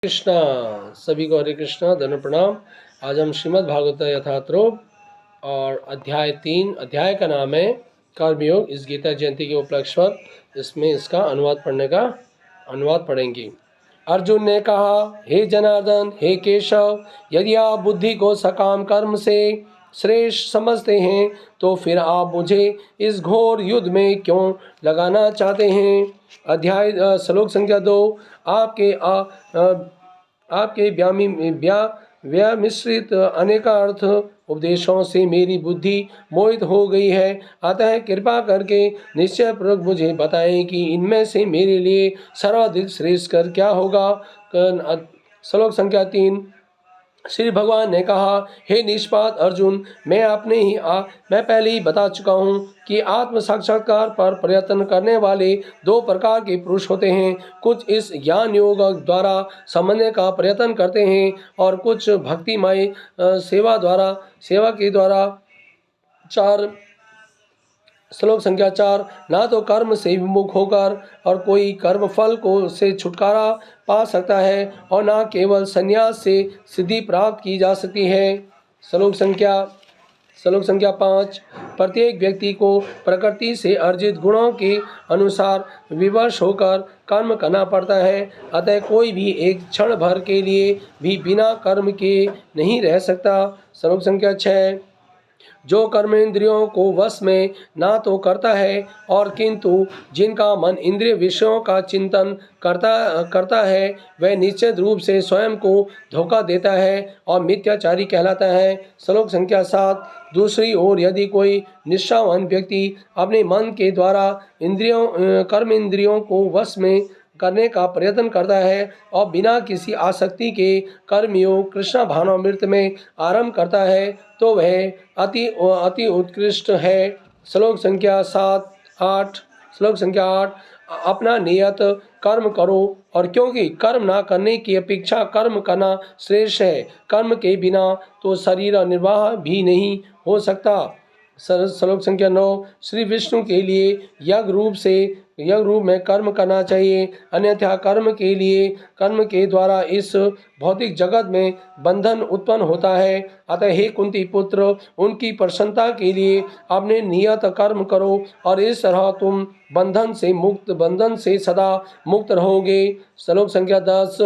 कृष्णा। सभी को हरे कृष्णा, धन्य प्रणाम। आज हम श्रीमद् भागवत यथातथोक्त और अध्याय का नाम है कर्मयोग। इस गीता जयंती के उपलक्ष्य पर इसमें इसका अनुवाद पढ़ेंगे। अर्जुन ने कहा, हे जनार्दन, हे केशव, यदि आप बुद्धि को सकाम कर्म से श्रेष्ठ समझते हैं तो फिर आप मुझे इस घोर युद्ध में क्यों लगाना चाहते हैं। अध्याय श्लोक संख्या 2। आपके व्यामिश्रित अनेकार्थ उपदेशों से मेरी बुद्धि मोहित हो गई है। अतः कृपा करके निश्चय पूर्वक मुझे बताएं कि इनमें से मेरे लिए सर्वाधिक श्रेष्ठ कर क्या होगा। श्लोक संख्या 3। श्री भगवान ने कहा, हे निष्पाप अर्जुन, मैं पहले ही बता चुका हूँ कि आत्म साक्षात्कार पर प्रयत्न करने वाले दो प्रकार के पुरुष होते हैं। कुछ इस ज्ञान योग द्वारा समझने का प्रयत्न करते हैं और कुछ भक्तिमय सेवा के द्वारा। श्लोक संख्या 4। ना तो कर्म से विमुख होकर और कोई कर्म फल को से छुटकारा पा सकता है और ना केवल संन्यास से सिद्धि प्राप्त की जा सकती है। श्लोक संख्या 5। प्रत्येक व्यक्ति को प्रकृति से अर्जित गुणों के अनुसार विवश होकर कर्म करना पड़ता है। अतः कोई भी एक क्षण भर के लिए भी बिना कर्म के नहीं रह सकता। श्लोक संख्या 6। जो कर्मेंद्रियों को वश में ना तो करता है और किंतु जिनका मन इंद्रिय विषयों का चिंतन करता है, वह निश्चित रूप से स्वयं को धोखा देता है और मिथ्याचारी कहलाता है। श्लोक संख्या 7। दूसरी ओर यदि कोई निष्ठावान व्यक्ति अपने मन के द्वारा कर्म इंद्रियों को वश में करने का प्रयत्न करता है और बिना किसी आसक्ति के कर्मयोग कृष्ण भावनामृत में आरंभ करता है तो वह अति उत्कृष्ट है। श्लोक संख्या 8। अपना नियत कर्म करो, और क्योंकि कर्म ना करने की अपेक्षा कर्म करना श्रेष्ठ है। कर्म के बिना तो शरीर निर्वाह भी नहीं हो सकता। श्लोक संख्या 9। श्री विष्णु के लिए यज्ञ रूप में कर्म करना चाहिए, अन्यथा कर्म के द्वारा इस भौतिक जगत में बंधन उत्पन्न होता है। अतः हे कुंती पुत्र, उनकी प्रसन्नता के लिए अपने नियत कर्म करो और इस तरह तुम बंधन से सदा मुक्त रहोगे। श्लोक संख्या 10।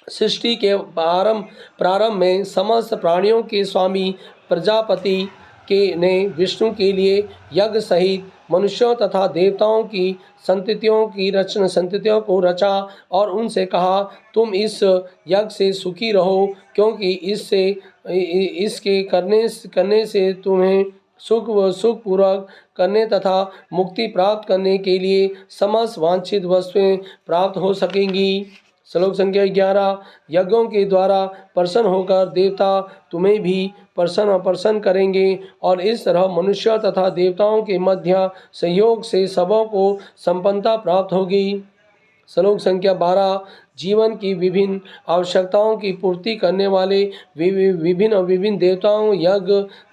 सृष्टि के प्रारंभ में समस्त प्राणियों के स्वामी प्रजापति ने विष्णु के लिए यज्ञ सहित मनुष्यों तथा देवताओं की संततियों को रचा और उनसे कहा, तुम इस यज्ञ से सुखी रहो, क्योंकि इसके करने से तुम्हें सुखपूर्वक करने तथा मुक्ति प्राप्त करने के लिए समस्त वांछित वस्तुएं प्राप्त हो सकेंगी। श्लोक संख्या 11। यज्ञों के द्वारा प्रसन्न होकर देवता तुम्हें भी प्रसन्न करेंगे और इस तरह मनुष्य तथा देवताओं के मध्य सहयोग से सबों को संपन्नता प्राप्त होगी। श्लोक संख्या 12। जीवन की विभिन्न आवश्यकताओं की पूर्ति करने वाले विभिन्न देवताओं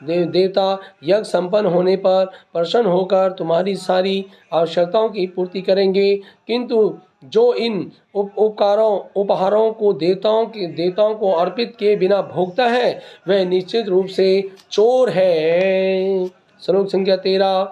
देवता यज्ञ संपन्न होने पर प्रसन्न होकर तुम्हारी सारी आवश्यकताओं की पूर्ति करेंगे, किंतु जो इन उपहारों को देवताओं को अर्पित किए बिना भोगता है वह निश्चित रूप से चोर है। श्लोक संख्या 13।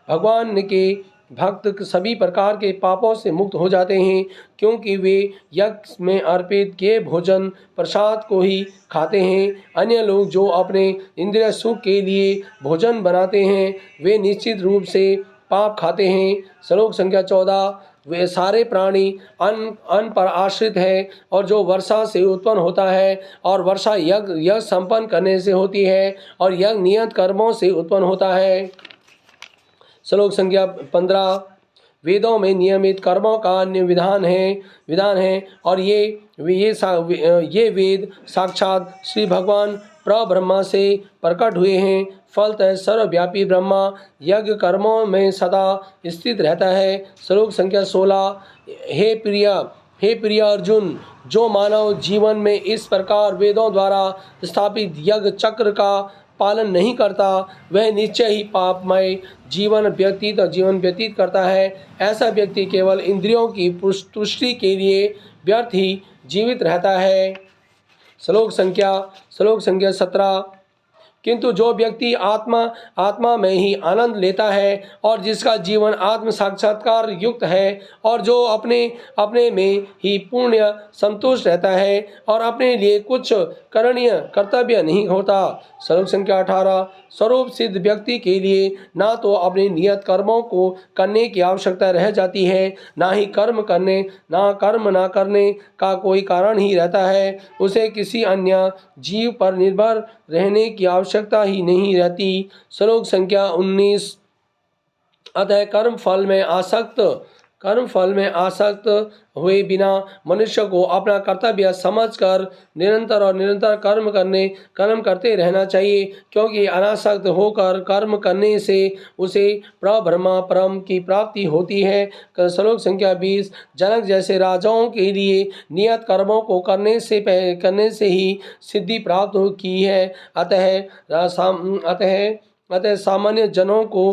भगवान के भक्त सभी प्रकार के पापों से मुक्त हो जाते हैं, क्योंकि वे यज्ञ में अर्पित किए भोजन प्रसाद को ही खाते हैं। अन्य लोग जो अपने इंद्रिय सुख के लिए भोजन बनाते हैं वे निश्चित रूप से पाप खाते हैं। श्लोक संख्या 14। वे सारे प्राणी अन्न पर आश्रित है और जो वर्षा से उत्पन्न होता है और वर्षा यज्ञ संपन्न करने से होती है और यज्ञ नियत कर्मों से उत्पन्न होता है। श्लोक संख्या 15। वेदों में नियमित कर्मों का अन्य विधान है और ये वेद साक्षात श्री भगवान परब्रह्मा से प्रकट हुए हैं। फलतः सर्वव्यापी ब्रह्मा यज्ञ कर्मों में सदा स्थित रहता है। श्लोक संख्या 16। हे प्रिय अर्जुन, जो मानव जीवन में इस प्रकार वेदों द्वारा स्थापित यज्ञ चक्र का पालन नहीं करता वह निश्चय ही पापमय जीवन व्यतीत करता है। ऐसा व्यक्ति केवल इंद्रियों की तुष्टि के लिए व्यर्थ ही जीवित रहता है। श्लोक संख्या 17। किंतु जो व्यक्ति आत्मा में ही आनंद लेता है और जिसका जीवन आत्म साक्षात्कार युक्त है और जो अपने अपने में ही पूर्ण संतुष्ट रहता है और अपने लिए कुछ करणीय कर्तव्य नहीं होता। श्लोक संख्या 18। स्वरूप सिद्ध व्यक्ति के लिए ना तो अपने नियत कर्मों को करने की आवश्यकता रह जाती है, ना ही कर्म ना करने का कोई कारण ही रहता है। उसे किसी अन्य जीव पर निर्भर रहने की आवश्यकता ही नहीं रहती। श्लोक संख्या 19। अतः कर्म फल में आसक्त हुए बिना मनुष्य को अपना कर्तव्य समझकर निरंतर कर्म करते रहना चाहिए, क्योंकि अनासक्त होकर कर्म करने से उसे प्रब्रह्म परम की प्राप्ति होती है। श्लोक संख्या 20। जनक जैसे राजाओं के लिए नियत कर्मों को करने से ही सिद्धि प्राप्त की है। अतः सामान्य जनों को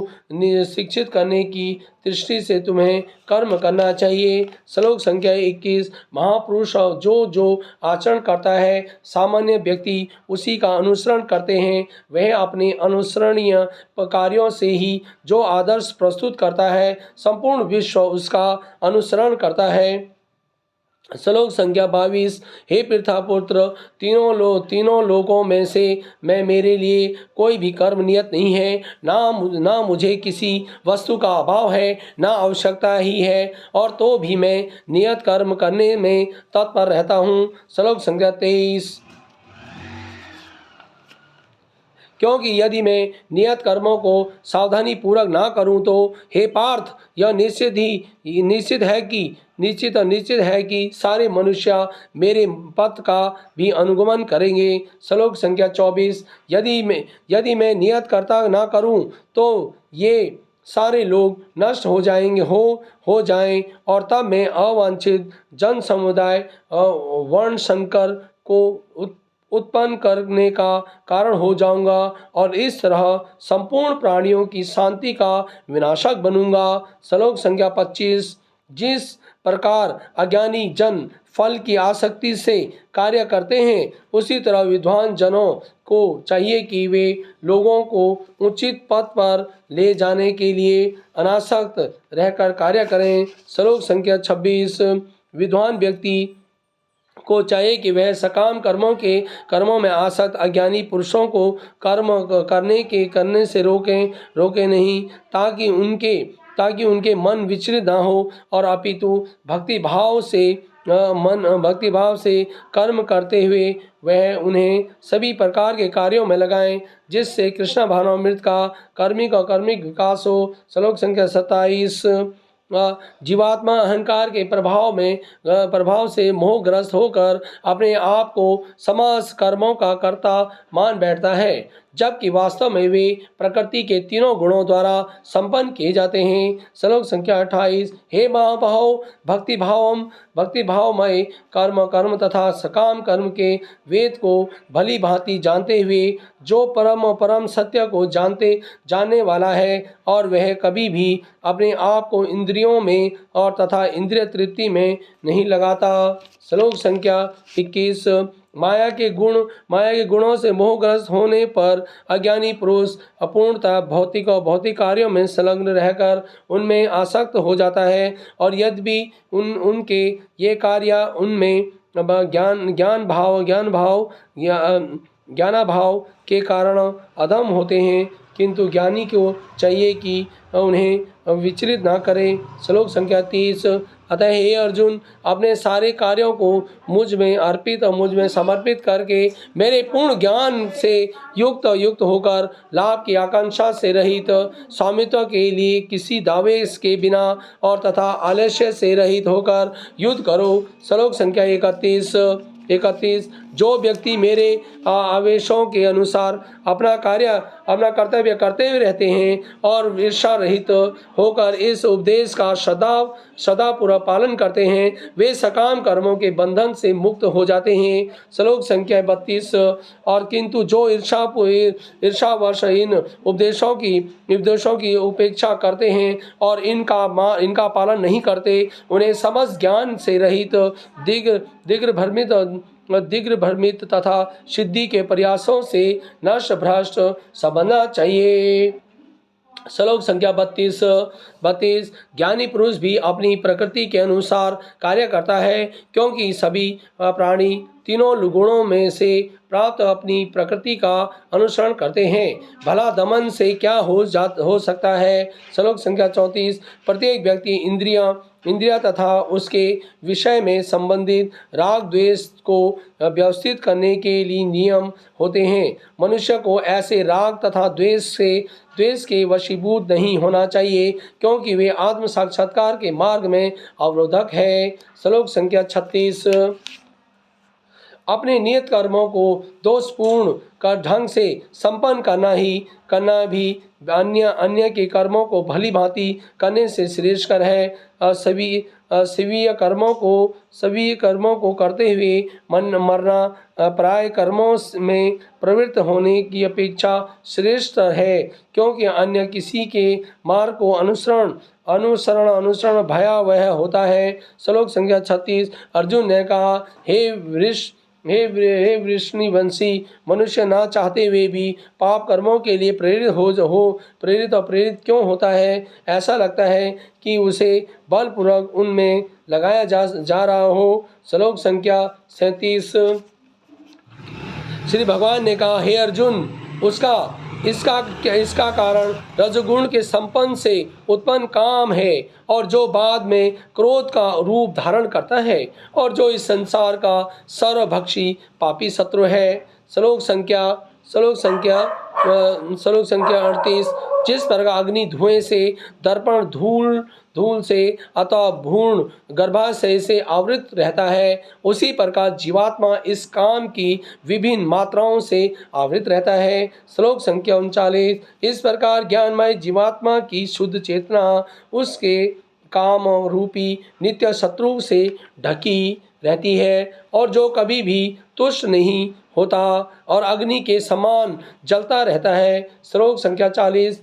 शिक्षित करने की दृष्टि से तुम्हें कर्म करना चाहिए। श्लोक संख्या 21। महापुरुष जो आचरण करता है सामान्य व्यक्ति उसी का अनुसरण करते हैं। वह अपने अनुसरणीय कार्यों से ही जो आदर्श प्रस्तुत करता है संपूर्ण विश्व उसका अनुसरण करता है। श्लोक संख्या 22। हे पृथापुत्र, तीनों लोकों में से मेरे लिए कोई भी कर्म नियत नहीं है। ना मुझे किसी वस्तु का अभाव है, ना आवश्यकता ही है, और तो भी मैं नियत कर्म करने में तत्पर रहता हूँ। श्लोक संख्या 23। क्योंकि यदि मैं नियत कर्मों को सावधानी पूर्वक ना करूं तो हे पार्थ, यह निश्चित है कि सारे मनुष्य मेरे पथ का भी अनुगमन करेंगे। श्लोक संख्या 24। यदि मैं नियत कर्ता ना करूं तो ये सारे लोग नष्ट हो जाएं और तब मैं अवांछित जन समुदाय वर्ण संकर को उत्पन्न करने का कारण हो जाऊंगा और इस तरह संपूर्ण प्राणियों की शांति का विनाशक बनूंगा। श्लोक संख्या 25। जिस प्रकार अज्ञानी जन फल की आसक्ति से कार्य करते हैं, उसी तरह विद्वान जनों को चाहिए कि वे लोगों को उचित पथ पर ले जाने के लिए अनासक्त रहकर कार्य करें। श्लोक संख्या 26। विद्वान व्यक्ति को चाहिए कि वह सकाम कर्मों में आसक्त अज्ञानी पुरुषों को कर्म करने से रोके नहीं, ताकि उनके मन विचलित ना हो और अपितु भक्ति भाव से कर्म करते हुए वह उन्हें सभी प्रकार के कार्यों में लगाएं, जिससे कृष्ण भावनामृत का कर्मिक विकास हो। श्लोक संख्या 27। जीवात्मा अहंकार के प्रभाव से मोहग्रस्त होकर अपने आप को समस्त कर्मों का कर्ता मान बैठता है, जबकि वास्तव में वे प्रकृति के तीनों गुणों द्वारा संपन्न किए जाते हैं। श्लोक संख्या 28। हे महाबाहो, भक्ति भावमय कर्म तथा सकाम कर्म के वेद को भली भांति जानते हुए जो परम सत्य को जानने वाला है और वह कभी भी अपने आप को इंद्रियों में और तथा इंद्रिय तृप्ति में नहीं लगाता। श्लोक संख्या 21। माया के गुणों से मोहग्रस्त होने पर अज्ञानी पुरुष अपूर्णतः भौतिक कार्यों में संलग्न रहकर उनमें आसक्त हो जाता है, और यद्यपि उनके ये कार्य उनमें ज्ञानाभाव के कारण अधम होते हैं, किंतु ज्ञानी को चाहिए कि उन्हें विचलित ना करें। श्लोक संख्या 30। अतः हे अर्जुन, अपने सारे कार्यों को मुझ में अर्पित और मुझ में समर्पित करके मेरे पूर्ण ज्ञान से युक्त होकर लाभ की आकांक्षा से रहित, स्वामित्व के लिए किसी दावे के बिना और तथा आलस्य से रहित होकर युद्ध करो। श्लोक संख्या 31। जो व्यक्ति मेरे आवेशों के अनुसार अपना कर्तव्य करते हुए रहते हैं और ईर्षा रहित होकर इस उपदेश का सदा पूरा पालन करते हैं, वे सकाम कर्मों के बंधन से मुक्त हो जाते हैं। श्लोक संख्या 32। और किंतु जो ईर्षावश इन उपदेशों की उपेक्षा करते हैं और इनका पालन नहीं करते, उन्हें समस्त ज्ञान से रहित दिग्र भ्रमित तथा सिद्धि के प्रयासों से नष्ट भ्रष्ट समझना चाहिए। श्लोक संख्या 32। ज्ञानी पुरुष भी अपनी प्रकृति के अनुसार कार्य करता है, क्योंकि सभी प्राणी तीनों गुणों में से प्राप्त अपनी प्रकृति का अनुसरण करते हैं। भला दमन से क्या हो सकता है। श्लोक संख्या 34। प्रत्येक व्यक्ति इंद्रिया तथा उसके विषय में संबंधित राग द्वेष को व्यवस्थित करने के लिए नियम होते हैं। मनुष्य को ऐसे राग तथा द्वेष के वशीभूत नहीं होना चाहिए, क्योंकि वे आत्म साक्षात्कार के मार्ग में अवरोधक है। श्लोक संख्या 36। अपने नियत कर्मों को दोषपूर्ण का ढंग से संपन्न करना भी अन्य के कर्मों को भली भांति करने से श्रेष्ठकर है। सभी कर्मों को करते हुए मरना प्राय कर्मों में प्रवृत्त होने की अपेक्षा श्रेष्ठ है, क्योंकि अन्य किसी के मार्ग को अनुसरण भयावह होता है। श्लोक संख्या 36। अर्जुन ने कहा, हे वृषणिवंशी, मनुष्य ना चाहते हुए भी पाप कर्मों के लिए प्रेरित क्यों होता है। ऐसा लगता है कि उसे बलपूर्वक उनमें लगाया जा रहा हो। श्लोक संख्या 37। श्री भगवान ने कहा, हे अर्जुन, इसका कारण रजोगुण के संपन्न से उत्पन्न काम है, और जो बाद में क्रोध का रूप धारण करता है, और जो इस संसार का सर्वभक्षी पापी शत्रु है। श्लोक संख्या 38। जिस प्रकार अग्नि धुएं से, दर्पण धूल से अथवा भ्रूण गर्भाशय से आवृत रहता है, उसी प्रकार जीवात्मा इस काम की विभिन्न मात्राओं से आवृत रहता है। श्लोक संख्या 39। इस प्रकार ज्ञानमय जीवात्मा की शुद्ध चेतना उसके काम रूपी नित्य शत्रु से ढकी रहती है, और जो कभी भी तुष्ट नहीं होता और अग्नि के समान जलता रहता है। श्लोक संख्या 40।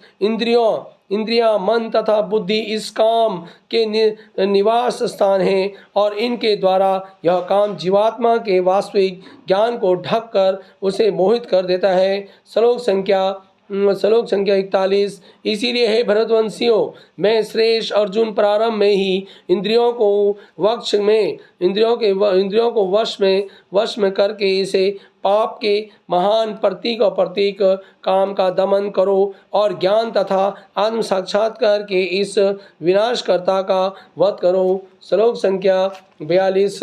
इंद्रियां, मन तथा बुद्धि इस काम के निवास स्थान हैं, और इनके द्वारा यह काम जीवात्मा के वास्तविक ज्ञान को ढक कर उसे मोहित कर देता है। श्लोक संख्या 41। इसीलिए हे भरतवंशियों, मैं श्रेष्ठ अर्जुन प्रारंभ में ही इंद्रियों को वश में करके इसे पाप के महान प्रतीक काम का दमन करो, और ज्ञान तथा आत्म साक्षात्कार के इस विनाशकर्ता का वध करो। श्लोक संख्या 42।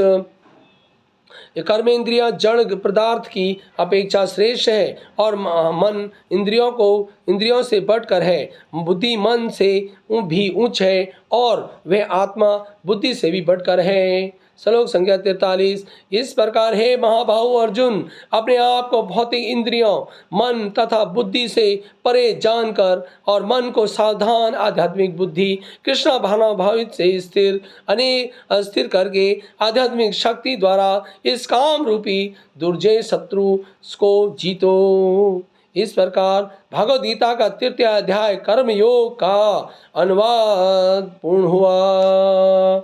कर्मेंद्रियां जड़ पदार्थ की अपेक्षा श्रेष्ठ है, और मन इंद्रियों से बढ़कर है। बुद्धि मन से भी उच्च है, और वह आत्मा बुद्धि से भी बढ़कर है। श्लोक संख्या 43। इस प्रकार हे महाबाहु अर्जुन, अपने आप को भौतिक इंद्रियों, मन तथा बुद्धि से परे जानकर और मन को सावधान आध्यात्मिक बुद्धि कृष्ण भावित से स्थिर करके आध्यात्मिक शक्ति द्वारा इस काम रूपी दुर्जय शत्रु को जीतो। इस प्रकार भगवद गीता का 3 अध्याय कर्म योग का अनुवाद पूर्ण हुआ।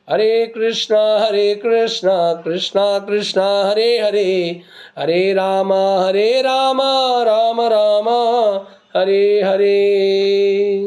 हरे कृष्णा कृष्णा कृष्णा हरे हरे, हरे राम राम राम हरे हरे।